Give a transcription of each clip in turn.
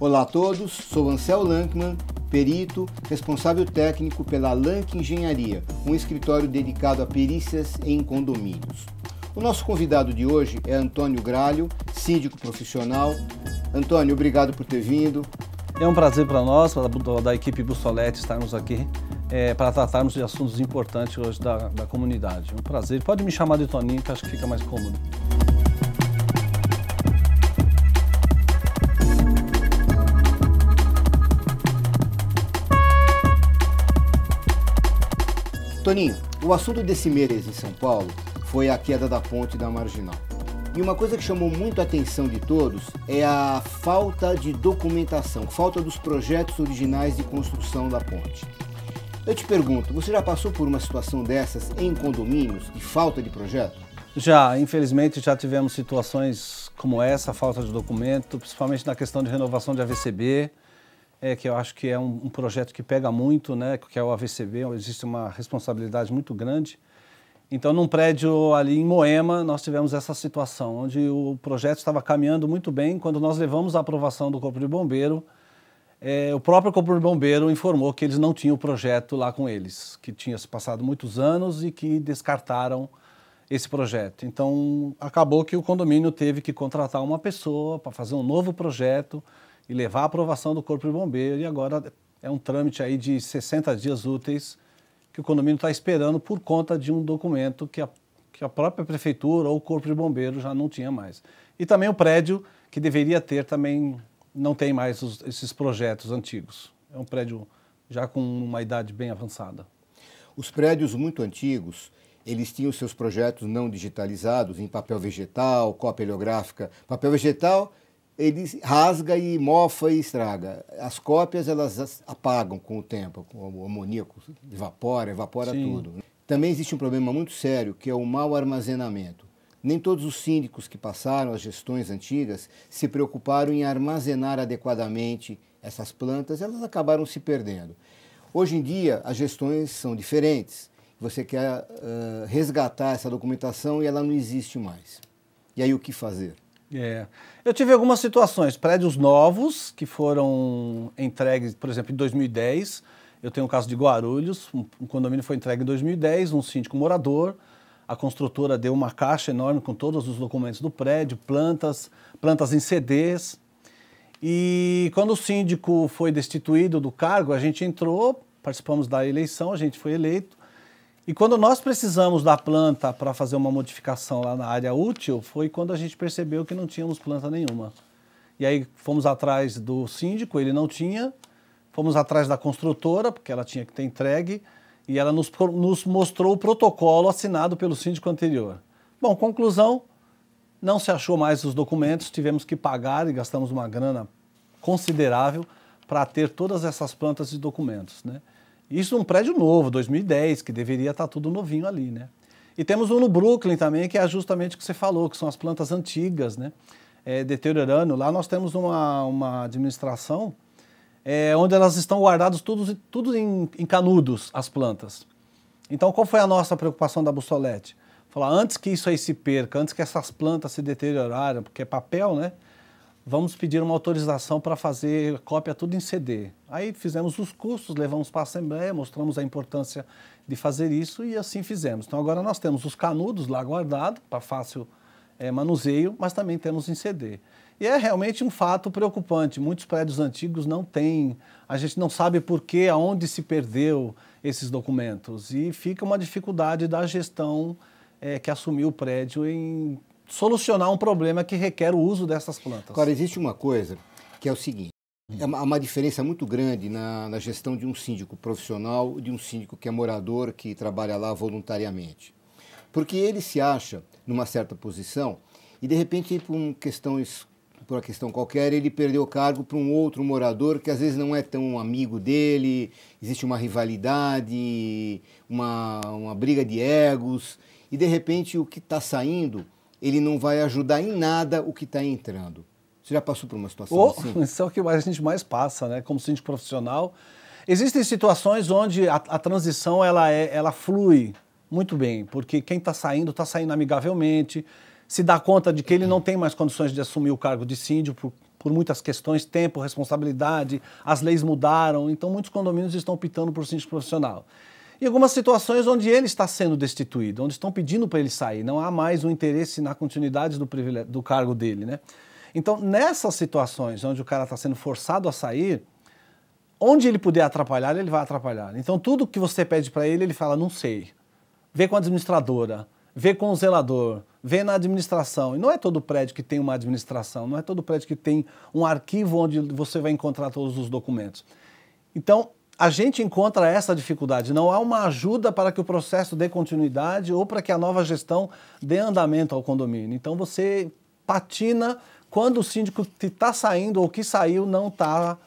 Olá a todos, sou Ansel Lankman, perito, responsável técnico pela Lank Engenharia, um escritório dedicado a perícias em condomínios. O nosso convidado de hoje é Antônio Gralho, síndico profissional. Antônio, obrigado por ter vindo. É um prazer para nós, da equipe Bussolete, estarmos aqui para tratarmos de assuntos importantes hoje da comunidade. É um prazer. Pode me chamar de Toninho, que acho que fica mais cômodo. Toninho, o assunto desse mês em São Paulo foi a queda da ponte da Marginal. E uma coisa que chamou muito a atenção de todos é a falta de documentação, falta dos projetos originais de construção da ponte. Eu te pergunto, você já passou por uma situação dessas em condomínios, de falta de projeto? Já, infelizmente, já tivemos situações como essa, falta de documento, principalmente na questão de renovação de AVCB, que eu acho que é um projeto que pega muito, né, que é o AVCB, existe uma responsabilidade muito grande. Então, num prédio ali em Moema, nós tivemos essa situação, onde o projeto estava caminhando muito bem. Quando nós levamos a aprovação do Corpo de Bombeiro, o próprio Corpo de Bombeiro informou que eles não tinham o projeto lá com eles, que tinha se passado muitos anos e que descartaram esse projeto. Então, acabou que o condomínio teve que contratar uma pessoa para fazer um novo projeto e levar a aprovação do Corpo de Bombeiro, e agora é um trâmite aí de 60 dias úteis que o condomínio está esperando por conta de um documento que a própria prefeitura ou o Corpo de Bombeiro já não tinha mais. E também o prédio, que deveria ter, também não tem mais esses projetos antigos. É um prédio já com uma idade bem avançada. Os prédios muito antigos, eles tinham seus projetos não digitalizados em papel vegetal, cópia heliográfica. Papel vegetal, ele rasga e mofa e estraga. As cópias, elas apagam com o tempo, o amoníaco evapora Sim. tudo. Também existe um problema muito sério, que é o mau armazenamento. Nem todos os síndicos que passaram as gestões antigas se preocuparam em armazenar adequadamente essas plantas, elas acabaram se perdendo. Hoje em dia, as gestões são diferentes. Você quer resgatar essa documentação e ela não existe mais. E aí o que fazer? Eu tive algumas situações, prédios novos que foram entregues, por exemplo, em 2010, eu tenho um caso de Guarulhos, um condomínio foi entregue em 2010, um síndico morador, a construtora deu uma caixa enorme com todos os documentos do prédio, plantas em CDs, e quando o síndico foi destituído do cargo, a gente entrou, participamos da eleição, a gente foi eleito, e quando nós precisamos da planta para fazer uma modificação lá na área útil, foi quando a gente percebeu que não tínhamos planta nenhuma. E aí fomos atrás do síndico, ele não tinha, fomos atrás da construtora, porque ela tinha que ter entregue, e ela nos mostrou o protocolo assinado pelo síndico anterior. Bom, conclusão, não se achou mais os documentos, tivemos que pagar e gastamos uma grana considerável para ter todas essas plantas e documentos, né? Isso num prédio novo, 2010, que deveria estar tudo novinho ali, né? E temos um no Brooklyn também, que é justamente o que você falou, que são as plantas antigas, né? Deteriorando. Lá nós temos uma administração onde elas estão guardadas tudo em canudos, as plantas. Então, qual foi a nossa preocupação da Bussolete? Falar, antes que isso aí se perca, antes que essas plantas se deteriorarem, porque é papel, né? Vamos pedir uma autorização para fazer cópia tudo em CD. Aí fizemos os custos, levamos para a Assembleia, mostramos a importância de fazer isso e assim fizemos. Então agora nós temos os canudos lá guardados para fácil manuseio, mas também temos em CD. E é realmente um fato preocupante, muitos prédios antigos não têm, a gente não sabe por que, aonde se perdeu esses documentos e fica uma dificuldade da gestão que assumiu o prédio em solucionar um problema que requer o uso dessas plantas. Agora, existe uma coisa que é o seguinte, há uma diferença muito grande na gestão de um síndico profissional e de um síndico que é morador, que trabalha lá voluntariamente. Porque ele se acha numa certa posição e, de repente, por uma questão qualquer, ele perdeu o cargo para um outro morador que às vezes não é tão amigo dele, existe uma rivalidade, uma briga de egos, e, de repente, o que está saindo ele não vai ajudar em nada o que está entrando. Você já passou por uma situação assim? Isso é o que a gente mais passa, né? Como síndico profissional. Existem situações onde a transição ela flui muito bem, porque quem está saindo amigavelmente, se dá conta de que ele não tem mais condições de assumir o cargo de síndico por muitas questões, tempo, responsabilidade, as leis mudaram, então muitos condomínios estão optando por síndico profissional. E algumas situações onde ele está sendo destituído, onde estão pedindo para ele sair, não há mais um interesse na continuidade do cargo dele, né? Então, nessas situações onde o cara está sendo forçado a sair, onde ele puder atrapalhar, ele vai atrapalhar. Então, tudo que você pede para ele, ele fala, não sei. Vê com a administradora, vê com o zelador, vê na administração. E não é todo prédio que tem uma administração, não é todo prédio que tem um arquivo onde você vai encontrar todos os documentos. Então, a gente encontra essa dificuldade. Não há uma ajuda para que o processo dê continuidade ou para que a nova gestão dê andamento ao condomínio. Então, você patina quando o síndico que está saindo ou que saiu não está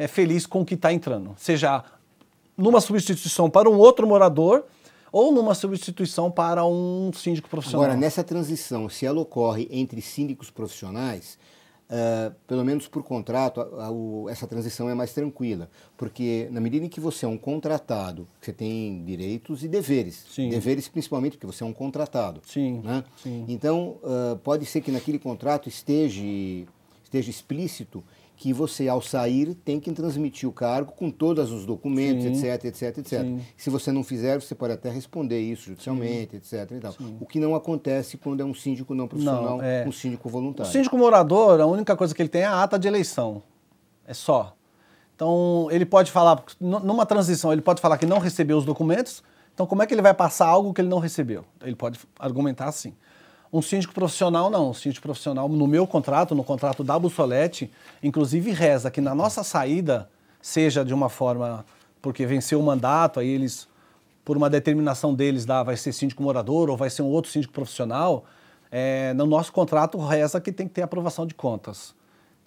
feliz com o que está entrando. Seja numa substituição para um outro morador ou numa substituição para um síndico profissional. Agora, nessa transição, se ela ocorre entre síndicos profissionais, pelo menos por contrato, essa transição é mais tranquila, porque na medida em que você é um contratado, você tem direitos e deveres. Sim. Deveres principalmente porque você é um contratado. Sim. Né? Sim. Então, pode ser que naquele contrato esteja explícito que você, ao sair, tem que transmitir o cargo com todos os documentos, Sim. etc. Sim. Se você não fizer, você pode até responder isso judicialmente, Sim. etc. E tal. Sim. O que não acontece quando é um síndico não profissional, um síndico voluntário. O síndico morador, a única coisa que ele tem é a ata de eleição. É só. Então, ele pode falar, numa transição, ele pode falar que não recebeu os documentos. Então, como é que ele vai passar algo que ele não recebeu? Ele pode argumentar assim. Um síndico profissional não. Um síndico profissional, no meu contrato, no contrato da Bussolete, inclusive reza que na nossa saída, seja de uma forma, porque venceu o mandato, aí eles, por uma determinação deles, vai ser síndico morador ou vai ser um outro síndico profissional, no nosso contrato reza que tem que ter aprovação de contas,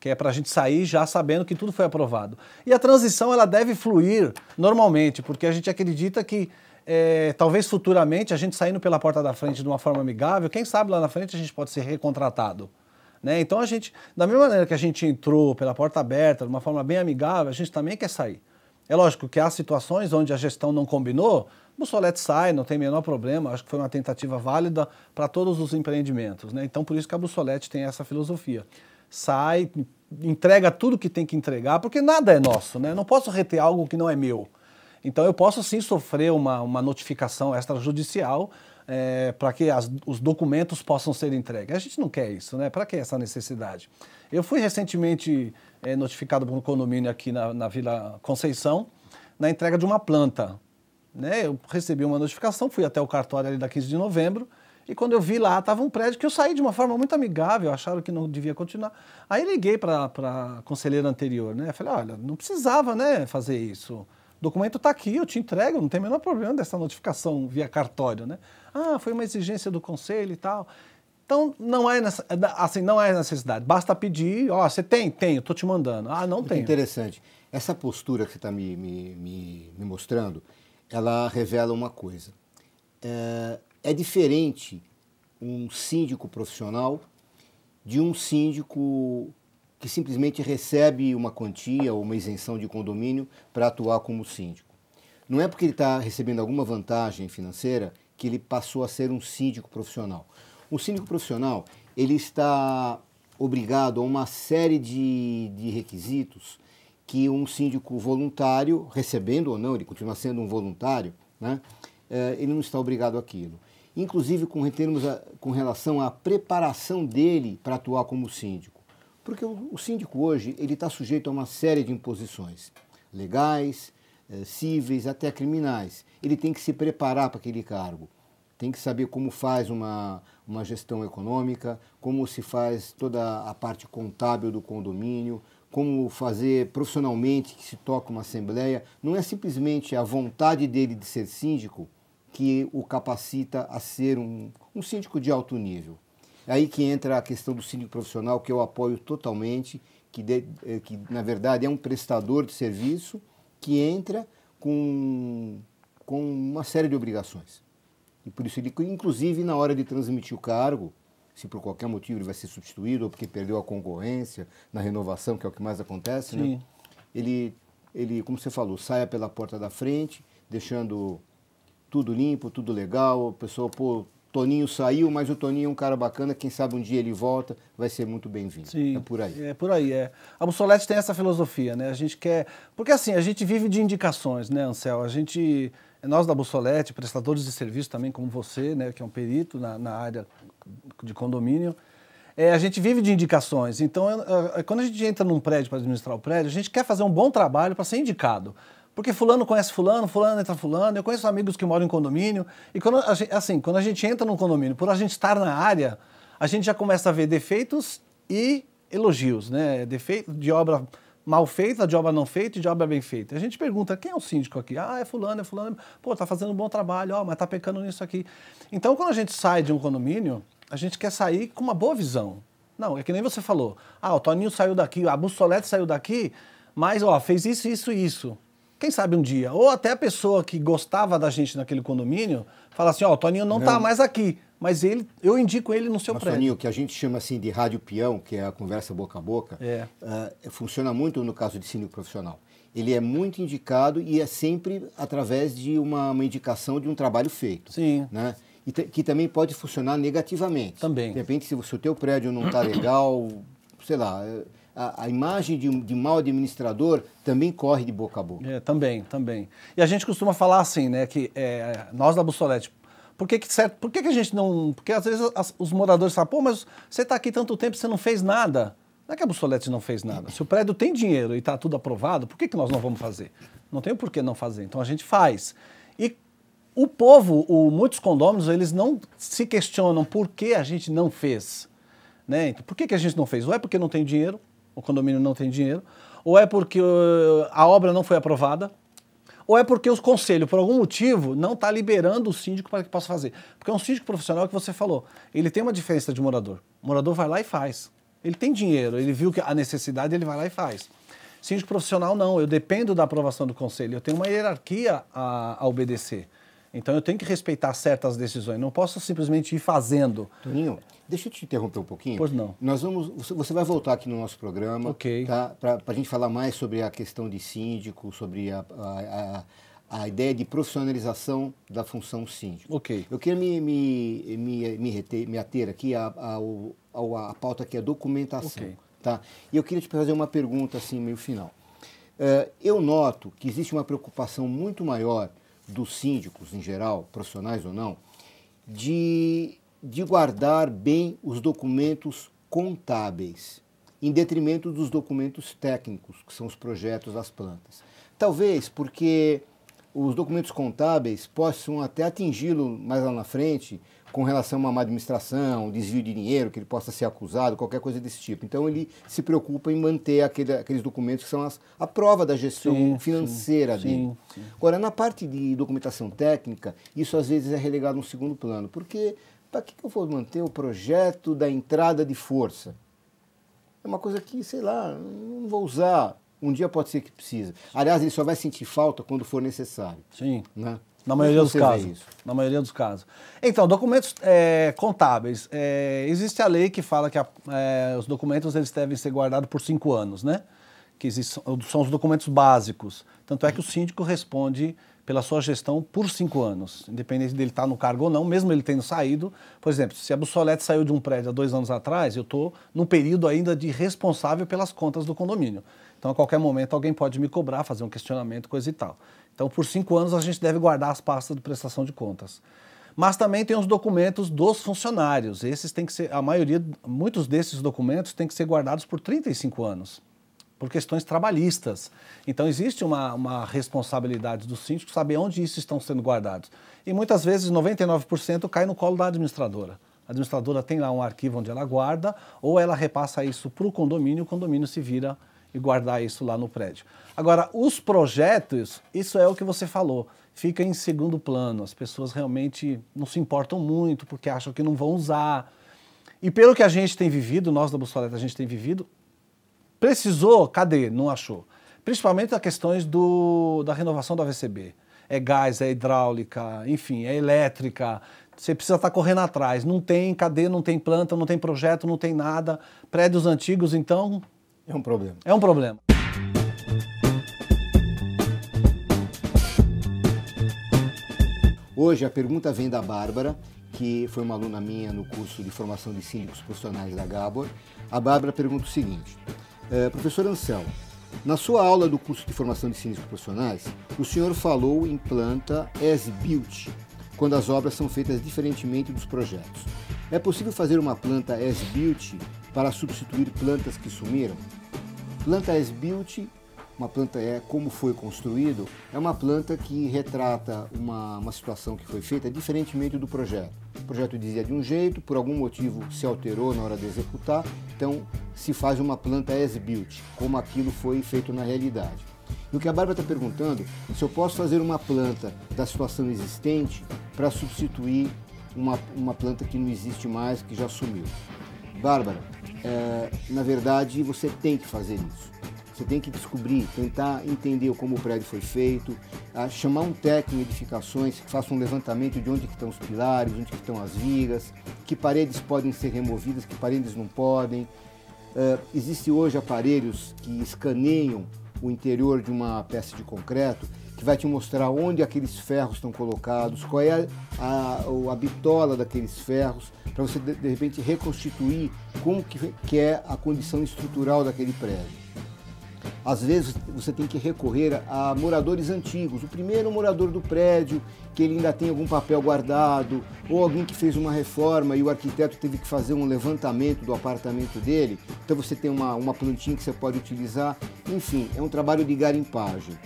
que é para a gente sair já sabendo que tudo foi aprovado. E a transição ela deve fluir normalmente, porque a gente acredita que talvez futuramente a gente saindo pela porta da frente de uma forma amigável, quem sabe lá na frente a gente pode ser recontratado. Né? Então a gente, da mesma maneira que a gente entrou pela porta aberta, de uma forma bem amigável, a gente também quer sair. É lógico que há situações onde a gestão não combinou, o Bussolete sai, não tem o menor problema, acho que foi uma tentativa válida para todos os empreendimentos. Né? Então por isso que a Bussolete tem essa filosofia. Sai, entrega tudo que tem que entregar, porque nada é nosso, né? Eu não posso reter algo que não é meu. Então eu posso sim sofrer uma notificação extrajudicial para que os documentos possam ser entregues. A gente não quer isso, né? Para que essa necessidade? Eu fui recentemente notificado por um condomínio aqui na Vila Conceição, na entrega de uma planta. Né? Eu recebi uma notificação, fui até o cartório ali da 15 de novembro, e quando eu vi lá, estava um prédio que eu saí de uma forma muito amigável, acharam que não devia continuar. Aí liguei para a conselheira anterior, né? Falei, olha, não precisava, né, fazer isso. O documento está aqui, eu te entrego, não tem o menor problema dessa notificação via cartório, né? Ah, foi uma exigência do conselho e tal. Então, não é necessidade. Basta pedir, ó, você tem? Tenho, estou te mandando. Ah, não tenho. Interessante. Essa postura que você está me mostrando, ela revela uma coisa. É diferente um síndico profissional de um síndico que simplesmente recebe uma quantia ou uma isenção de condomínio para atuar como síndico. Não é porque ele está recebendo alguma vantagem financeira que ele passou a ser um síndico profissional. Um síndico profissional, ele está obrigado a uma série de requisitos que um síndico voluntário, recebendo ou não, ele continua sendo um voluntário, né? Ele não está obrigado àquilo. Inclusive com relação à preparação dele para atuar como síndico. Porque o síndico hoje ele está sujeito a uma série de imposições legais, cíveis, até criminais. Ele tem que se preparar para aquele cargo. Tem que saber como faz uma gestão econômica, como se faz toda a parte contábil do condomínio, como fazer profissionalmente que se toca uma assembleia. Não é simplesmente a vontade dele de ser síndico que o capacita a ser um síndico de alto nível. É aí que entra a questão do síndico profissional, que eu apoio totalmente, que na verdade é um prestador de serviço que entra com uma série de obrigações. E por isso ele, inclusive na hora de transmitir o cargo, se por qualquer motivo ele vai ser substituído ou porque perdeu a concorrência na renovação, que é o que mais acontece, né? Ele, como você falou, saia pela porta da frente, deixando tudo limpo, tudo legal, a pessoa Toninho saiu, mas o Toninho é um cara bacana, quem sabe um dia ele volta, vai ser muito bem-vindo. Sim, é por aí. É por aí, é. A Bussolete tem essa filosofia, né? A gente quer... Porque assim, a gente vive de indicações, né, Ansel? Nós da Bussolete, prestadores de serviço também, como você, né, que é um perito na área de condomínio, a gente vive de indicações. Então, quando a gente entra num prédio para administrar o prédio, a gente quer fazer um bom trabalho para ser indicado. Porque fulano conhece fulano, fulano entra fulano, eu conheço amigos que moram em condomínio, e quando a gente entra num condomínio, por a gente estar na área, a gente já começa a ver defeitos e elogios, né? Defeito de obra mal feita, de obra não feita e de obra bem feita. A gente pergunta, quem é o síndico aqui? Ah, é fulano, pô, tá fazendo um bom trabalho, ó, mas tá pecando nisso aqui. Então, quando a gente sai de um condomínio, a gente quer sair com uma boa visão. Não, é que nem você falou, o Toninho saiu daqui, a Bussolete saiu daqui, mas, ó, fez isso, isso e isso. Quem sabe um dia, ou até a pessoa que gostava da gente naquele condomínio, fala assim, ó, o Toninho não tá mais aqui, mas eu indico ele no seu prédio. Toninho, que a gente chama assim de rádio peão, que é a conversa boca a boca, funciona muito no caso de síndico profissional. Ele é muito indicado e é sempre através de uma indicação de um trabalho feito. Sim. Né? E que também pode funcionar negativamente. Também. De repente, se o teu prédio não está legal, sei lá... A imagem de mau administrador também corre de boca a boca. Também. E a gente costuma falar assim, né, que nós da Bussolete, por que a gente não... Porque às vezes os moradores falam, pô, mas você está aqui tanto tempo e você não fez nada. Não é que a Bussolete não fez nada. Se o prédio tem dinheiro e está tudo aprovado, por que nós não vamos fazer? Não tem por que não fazer. Então a gente faz. E o povo, muitos condôminos, eles não se questionam por que a gente não fez. Né? Então, por que a gente não fez? Ou é porque não tem dinheiro, o condomínio não tem dinheiro, ou é porque a obra não foi aprovada, ou é porque o conselho, por algum motivo, não está liberando o síndico para que possa fazer. Porque é um síndico profissional que você falou, ele tem uma diferença de morador. O morador vai lá e faz. Ele tem dinheiro, ele viu que a necessidade, ele vai lá e faz. Síndico profissional não, eu dependo da aprovação do conselho, eu tenho uma hierarquia a obedecer. Então eu tenho que respeitar certas decisões, não posso simplesmente ir fazendo. Toninho, deixa eu te interromper um pouquinho. Pois não. Você vai voltar aqui no nosso programa, ok, tá? Para a gente falar mais sobre a questão de síndico, sobre a ideia de profissionalização da função síndico. Ok. Eu queria me ater aqui à pauta que é documentação. Ok. Tá? E eu queria te fazer uma pergunta assim, meio final. Eu noto que existe uma preocupação muito maior dos síndicos, em geral, profissionais ou não, de guardar bem os documentos contábeis, em detrimento dos documentos técnicos, que são os projetos das plantas. Talvez porque os documentos contábeis possam até atingi-lo mais lá na frente com relação a uma má administração, desvio de dinheiro, que ele possa ser acusado, qualquer coisa desse tipo. Então ele se preocupa em manter aqueles documentos que são a prova da gestão financeira dele. Sim. Agora, na parte de documentação técnica, isso às vezes é relegado a um segundo plano, porque para que eu vou manter o projeto da entrada de força? É uma coisa que, sei lá, não vou usar. Um dia pode ser que precisa. Aliás, ele só vai sentir falta quando for necessário. Sim. Né? Na maioria dos casos. Na maioria dos casos. Então, documentos contábeis. Existe a lei que fala que os documentos eles devem ser guardados por 5 anos, né? Que são os documentos básicos. Tanto é que o síndico responde pela sua gestão por 5 anos, independente dele estar no cargo ou não, mesmo ele tendo saído. Por exemplo, se a Bussolete saiu de um prédio há 2 anos atrás, eu estou num período ainda de responsável pelas contas do condomínio. Então, a qualquer momento, alguém pode me cobrar, fazer um questionamento, coisa e tal. Então, por 5 anos, a gente deve guardar as pastas de prestação de contas. Mas também tem os documentos dos funcionários. Esses têm que ser, muitos desses documentos têm que ser guardados por 35 anos, por questões trabalhistas. Então, existe uma responsabilidade do síndico saber onde isso estão sendo guardados. E muitas vezes, 99% cai no colo da administradora. A administradora tem lá um arquivo onde ela guarda, ou ela repassa isso para o condomínio se vira e guardar isso lá no prédio. Agora, os projetos, isso é o que você falou, fica em segundo plano. As pessoas realmente não se importam muito porque acham que não vão usar. E pelo que a gente tem vivido, nós da Bussolete, a gente tem vivido, precisou, cadê? Não achou. Principalmente as questões da renovação do AVCB. É gás, é hidráulica, enfim, é elétrica. Você precisa estar correndo atrás. Não tem, cadê? Não tem planta, não tem projeto, não tem nada. Prédios antigos, então... É um problema. É um problema. Hoje a pergunta vem da Bárbara, que foi uma aluna minha no curso de formação de síndicos profissionais da Gabor. A Bárbara pergunta o seguinte: professor Anselmo, na sua aula do curso de formação de síndicos profissionais, o senhor falou em planta as-built, quando as obras são feitas diferentemente dos projetos. É possível fazer uma planta as-built para substituir plantas que sumiram? Planta as-built, uma planta como foi construído, é uma planta que retrata uma situação que foi feita diferentemente do projeto. O projeto dizia de um jeito, por algum motivo se alterou na hora de executar, então se faz uma planta as-built, como aquilo foi feito na realidade. E o que a Bárbara está perguntando é se eu posso fazer uma planta da situação existente para substituir uma planta que não existe mais, que já sumiu. Bárbara, na verdade você tem que fazer isso. Você tem que descobrir, tentar entender como o prédio foi feito, chamar um técnico em edificações que faça um levantamento de onde que estão os pilares, onde que estão as vigas, que paredes podem ser removidas, que paredes não podem. Existem hoje aparelhos que escaneiam o interior de uma peça de concreto, que vai te mostrar onde aqueles ferros estão colocados, qual é a bitola daqueles ferros, para você de repente reconstituir como que é a condição estrutural daquele prédio. Às vezes você tem que recorrer a moradores antigos, o primeiro morador do prédio, que ele ainda tem algum papel guardado, ou alguém que fez uma reforma e o arquiteto teve que fazer um levantamento do apartamento dele, então você tem uma plantinha que você pode utilizar. Enfim, é um trabalho de garimpagem.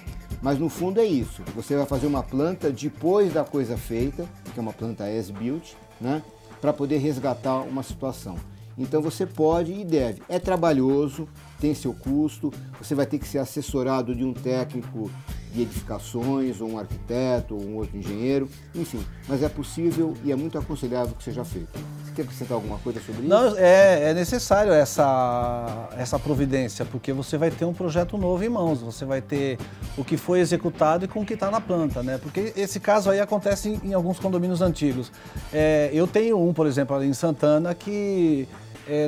Mas no fundo é isso, você vai fazer uma planta depois da coisa feita, que é uma planta as-built, né, para poder resgatar uma situação. Então você pode e deve. É trabalhoso, tem seu custo, você vai ter que ser assessorado de um técnico de edificações, ou um arquiteto, ou um outro engenheiro, enfim, mas é possível e é muito aconselhável que seja feito. Você quer acrescentar alguma coisa sobre isso? Não, é necessário essa providência, porque você vai ter um projeto novo em mãos, você vai ter o que foi executado e com o que está na planta, né? Porque esse caso aí acontece em alguns condomínios antigos. Eu tenho um, por exemplo, ali em Santana, que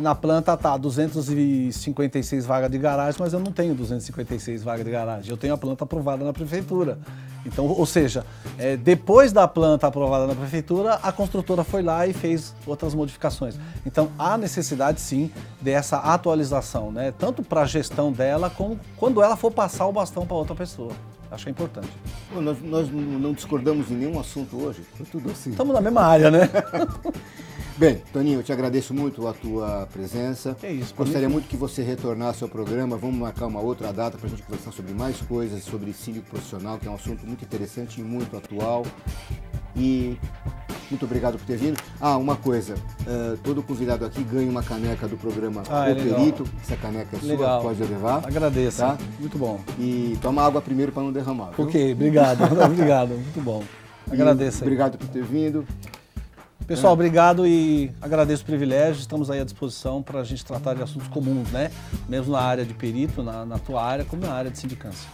na planta está 256 vagas de garagem, mas eu não tenho 256 vagas de garagem. Eu tenho a planta aprovada na prefeitura. Então, ou seja, depois da planta aprovada na prefeitura, a construtora foi lá e fez outras modificações. Então, há necessidade, sim, dessa atualização, né? Tanto para a gestão dela, como quando ela for passar o bastão para outra pessoa. Acho que é importante. Bom, nós não discordamos em nenhum assunto hoje, foi tudo assim. Estamos na mesma área, né? Bem, Toninho, eu te agradeço muito a tua presença. Que isso, Gostaria muito que você retornasse ao programa. Vamos marcar uma outra data para a gente conversar sobre mais coisas, sobre síndico profissional, que é um assunto muito interessante e muito atual. E muito obrigado por ter vindo. Uma coisa, todo convidado aqui ganha uma caneca do programa O Perito. Essa caneca é sua, pode levar. Agradeço, tá? Muito bom. E toma água primeiro para não derramar. Viu? Ok, obrigado, obrigado, muito bom. Agradeço. Obrigado por ter vindo. Pessoal, obrigado e agradeço o privilégio. Estamos aí à disposição para a gente tratar de assuntos comuns, né? Mesmo na área de perito, na tua área, como na área de sindicância.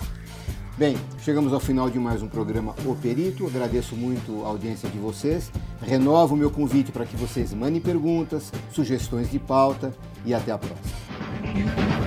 Bem, chegamos ao final de mais um programa O Perito. Agradeço muito a audiência de vocês. Renovo o meu convite para que vocês mandem perguntas, sugestões de pauta e até a próxima.